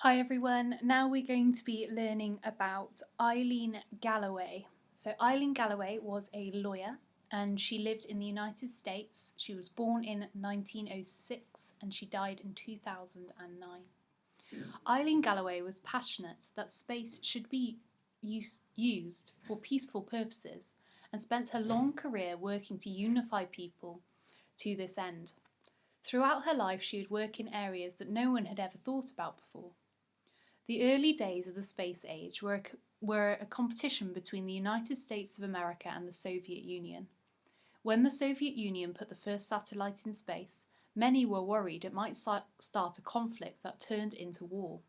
Hi everyone, now we're going to be learning about Eilene Galloway. So Eilene Galloway was a lawyer and she lived in the United States. She was born in 1906 and she died in 2009. Eilene Galloway was passionate that space should be used for peaceful purposes and spent her long career working to unify people to this end. Throughout her life she would work in areas that no one had ever thought about before. The early days of the space age were a competition between the United States of America and the Soviet Union. When the Soviet Union put the first satellite in space, many were worried it might start a conflict that turned into war.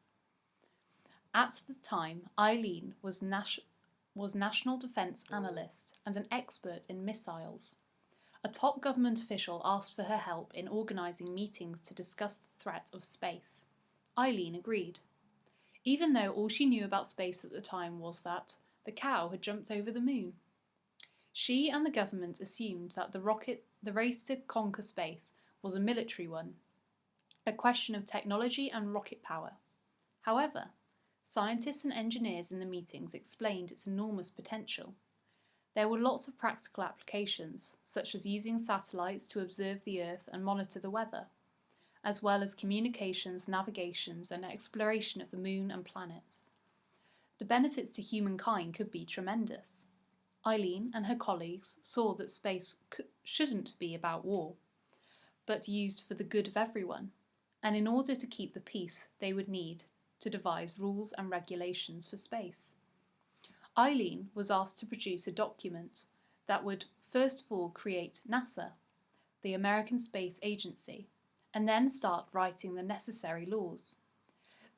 At the time, Eilene was national defence analyst and an expert in missiles. A top government official asked for her help in organising meetings to discuss the threat of space. Eilene agreed. Even though all she knew about space at the time was that the cow had jumped over the moon. She and the government assumed that the race to conquer space was a military one, a question of technology and rocket power. However, scientists and engineers in the meetings explained its enormous potential. There were lots of practical applications, such as using satellites to observe the Earth and monitor the weather, as well as communications, navigations, and exploration of the moon and planets. The benefits to humankind could be tremendous. Eilene and her colleagues saw that space shouldn't be about war, but used for the good of everyone, and in order to keep the peace, they would need to devise rules and regulations for space. Eilene was asked to produce a document that would first of all create NASA, the American Space Agency, and then start writing the necessary laws.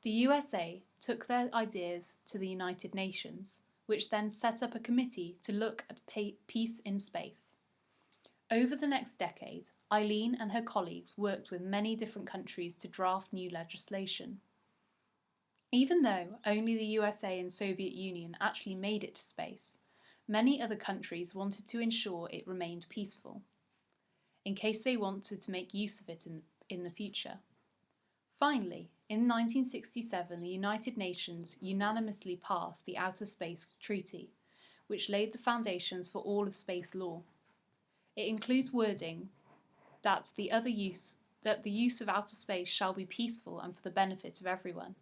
The USA took their ideas to the United Nations, which then set up a committee to look at peace in space. Over the next decade, Eilene and her colleagues worked with many different countries to draft new legislation. Even though only the USA and Soviet Union actually made it to space, many other countries wanted to ensure it remained peaceful, in case they wanted to make use of it in the future. Finally, in 1967, the United Nations unanimously passed the Outer Space Treaty, which laid the foundations for all of space law. It includes wording that the use of outer space shall be peaceful and for the benefit of everyone.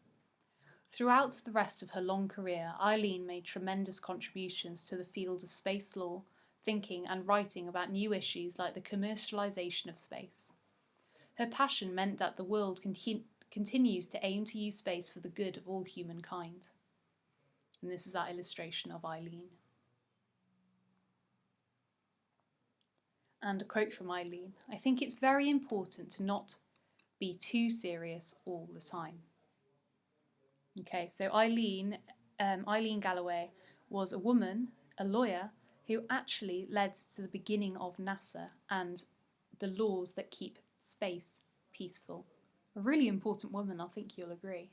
Throughout the rest of her long career, Eilene made tremendous contributions to the field of space law, thinking and writing about new issues like the commercialization of space. Her passion meant that the world continues to aim to use space for the good of all humankind. And this is our illustration of Eilene. And a quote from Eilene: "I think it's very important to not be too serious all the time." Okay, so Eilene Galloway was a woman, a lawyer, who actually led to the beginning of NASA and the laws that keep space peaceful. A really important woman, I think you'll agree.